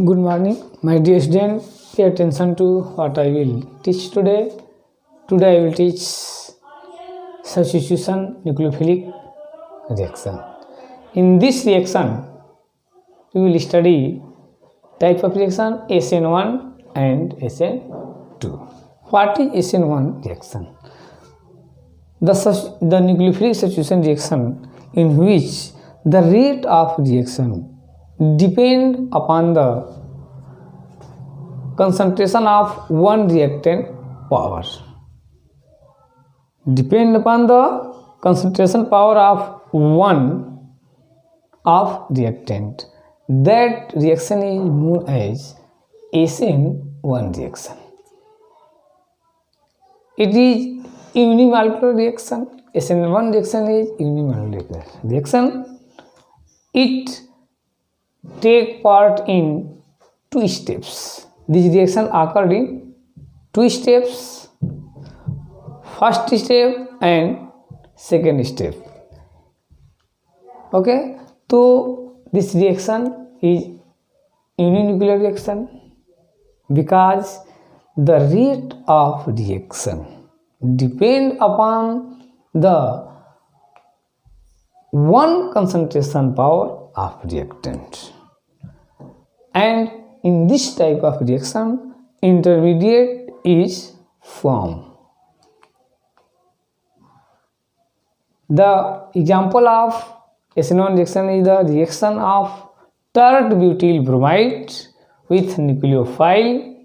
Good morning, my dear student. Pay attention to what I will teach today. Today I will teach substitution nucleophilic reaction. In this reaction, we will study type of reaction SN1 and SN2. What is SN1 reaction? The nucleophilic substitution reaction in which the rate of reaction depend upon the concentration of one reactant power. Depend upon the concentration power of one of reactant. That reaction is known as SN1 reaction. It is unimolecular reaction. SN1 reaction is unimolecular reaction. It take part in two steps. This reaction occurred in two steps, first step and second step. Okay, so this reaction is uninuclear reaction because the rate of reaction depend upon the one concentration power of reactant. And in this type of reaction, intermediate is formed. The example of SN1 reaction is the reaction of tert butyl bromide with nucleophile.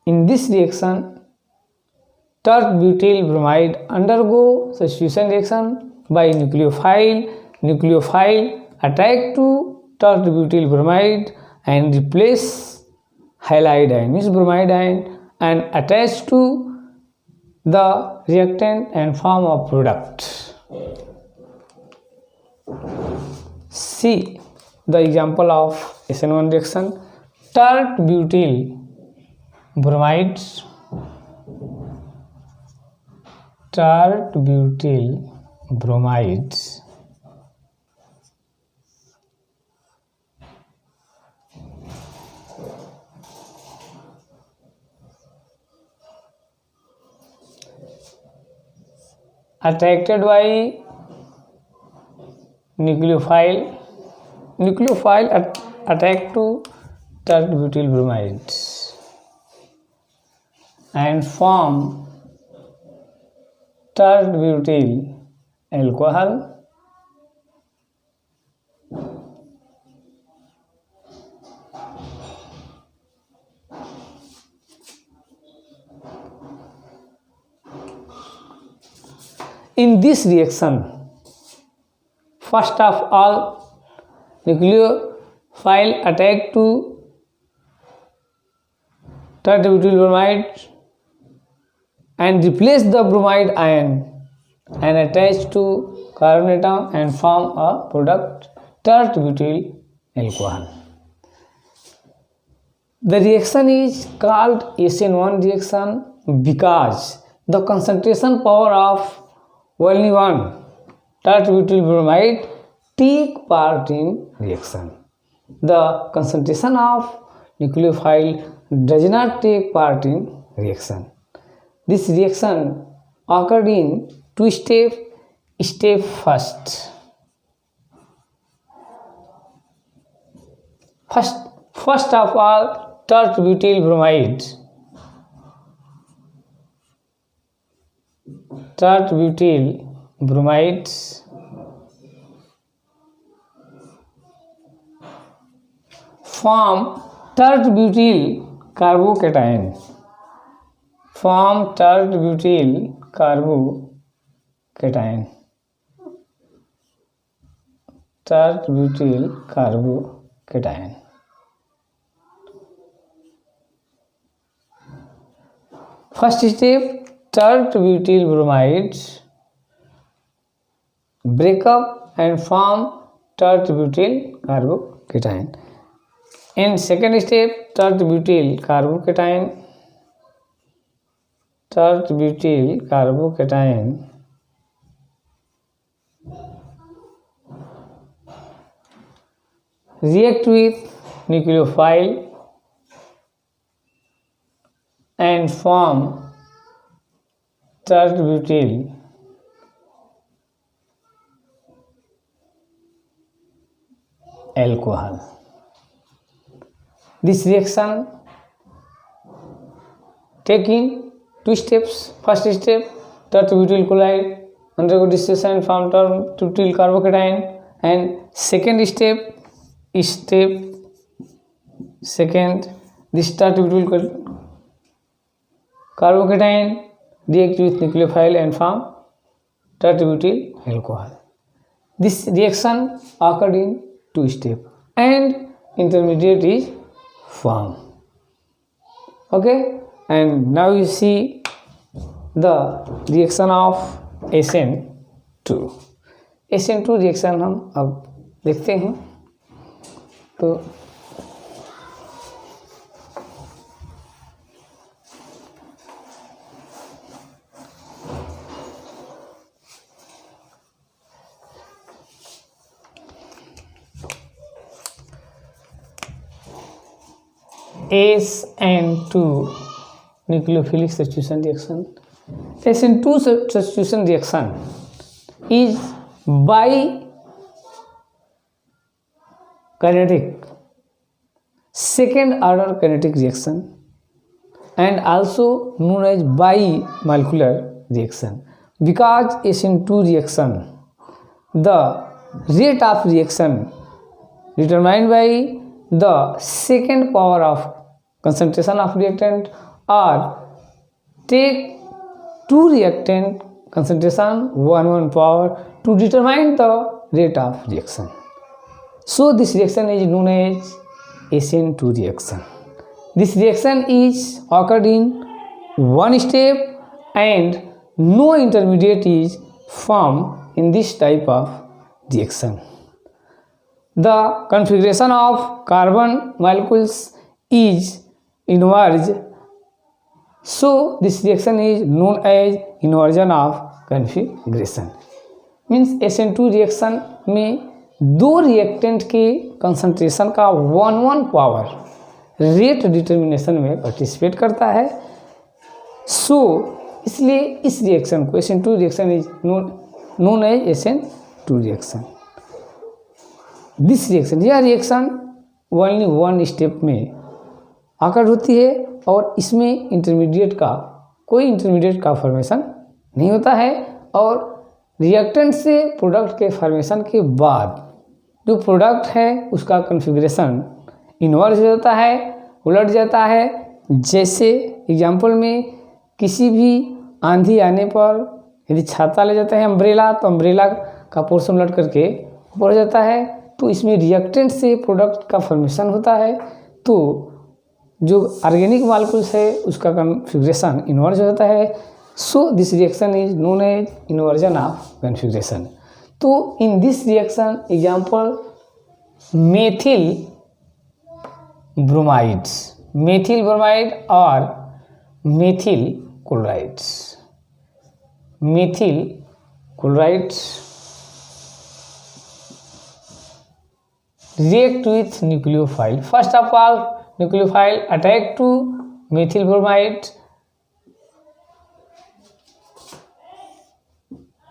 In this reaction, tert butyl bromide undergo substitution reaction by nucleophile. Nucleophile attack to tert butyl bromide and replace halide ion, means bromide ion, and attach to the reactant and form a product. See the example of SN1 reaction. Tert butyl bromide, tert butyl bromide attracted by nucleophile. Nucleophile attack to tert butyl bromide and form tert butyl alcohol. In this reaction, first of all, nucleophile attack to tert butyl bromide and replace the bromide ion and attach to carbon atom and form a product tert butyl alcohol. The reaction is called SN1 reaction because the concentration power of only one tert butyl bromide take part in reaction. The concentration of nucleophile does not take part in reaction. This reaction occurred in two steps. Step first. First of all, tert butyl bromide. Tert butyl bromide form tert butyl carbocation. Form tert butyl carbocation. Tert butyl carbocation. First step, tert butyl bromide break up and form tert butyl carbocation. In second step, tert butyl carbocation react with nucleophile and form tert-butyl alcohol. This reaction taking two steps. First step, tert-butyl chloride undergo distillation and form tert-butyl carbocation, and second step second, this tert-butyl carbocation react with nucleophile and form tert-butyl alcohol. This reaction occurred in two steps and intermediate is formed. Okay, and now you see the reaction of SN2. SN2 reaction हम अब देखते हैं। तो SN2 nucleophilic substitution reaction. SN2 substitution reaction is bikinetic, second order kinetic reaction, and also known as bimolecular reaction. Because SN2 reaction, the rate of reaction determined by the second power of concentration of reactant, or take two reactant concentration 1 power to determine the rate of reaction. So this reaction is known as SN2 reaction. This reaction is occurred in one step and no intermediate is formed in this type of reaction. The configuration of carbon molecules is inverse, so this reaction is known as inversion of configuration. Means SN2 reaction में दो reactant के concentration का 1 power rate determination में participate करता है। So इसलिए इस reaction को SN2 reaction is known as SN2 reaction. This reaction, यह रिएक्शन ओनली वन स्टेप में आकर होती है और इसमें कोई इंटरमीडिएट का फॉर्मेशन नहीं होता है, और रिएक्टेंट से प्रोडक्ट के फॉर्मेशन के बाद जो प्रोडक्ट है उसका कॉन्फ़िगरेशन इन्वर्स हो जाता है, उलट जाता है। जैसे एग्जांपल में किसी भी आंधी आने पर यदि छाता ले जाते हैं अम्ब्रेला, तो अम्ब्रेला का पोर्शन उलट करके ऊपर हो जाता है, तो इसमें रिएक्टेंट से प्रोडक्ट का फॉर्मेशन होता है। तो जो ऑर्गेनिक मॉलिक्यूल्स है उसका कॉन्फ़िगरेशन इन्वर्स हो जाता है। So this reaction is known as inversion of configuration. तो in this reaction example methyl bromide और methyl chlorides react with nucleophile. First of all, nucleophile attack to methyl bromide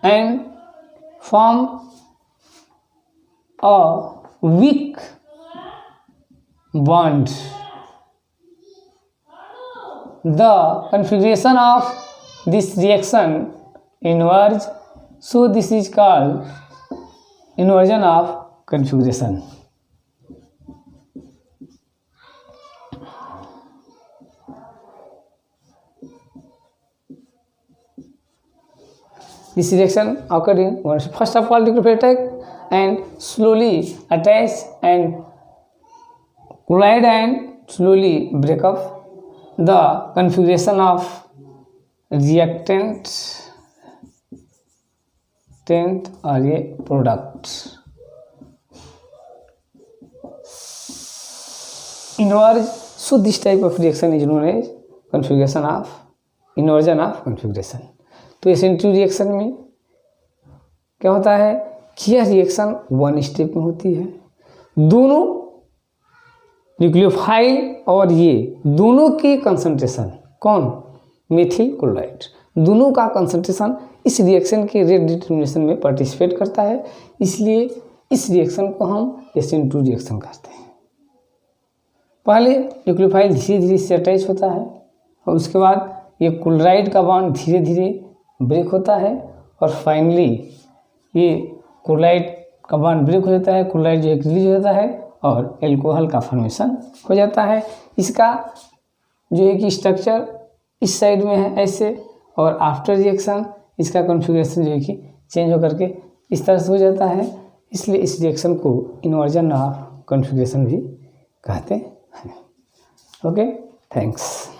and form a weak bond. The configuration of this reaction inverse, so this is called inversion of configuration. This reaction occurred in first of all nucleophile attack and slowly attach and collide and slowly break up the configuration of reactant or a product. Inverse, so this type of reaction is known as inversion of configuration. तो SN2 reaction में क्या होता है कि यह reaction one step में होती है। दोनों न्यूक्लियोफाइल और ये दोनों की कंसंट्रेशन, कौन, मेथिल क्लोराइड, दोनों का कंसंट्रेशन इस रिएक्शन के रेट डिटर्मिनेशन में पार्टिसिपेट करता है, इसलिए इस रिएक्शन को हम SN2 रिएक्शन कहते हैं। पहले न्यूक्लियोफाइल धीरे धीरे इससे अटैच होता है और उसके बाद ये क्लोराइड का बॉन्ड धीरे धीरे ब्रेक होता है और फाइनली ये क्लोराइड का बॉन्ड ब्रेक हो जाता है, क्लोराइड जो है रिलीज हो जाता है और एल्कोहल का फॉर्मेशन हो जाता है। इसका जो है कि स्ट्रक्चर इस साइड में है ऐसे, और आफ्टर रिएक्शन इसका कॉन्फ़िगरेशन जो है कि चेंज होकर के इस तरह से हो जाता है, इसलिए इस रिएक्शन को इन्वर्जन ऑफ कॉन्फ़िगरेशन भी कहते हैं। Okay, thanks.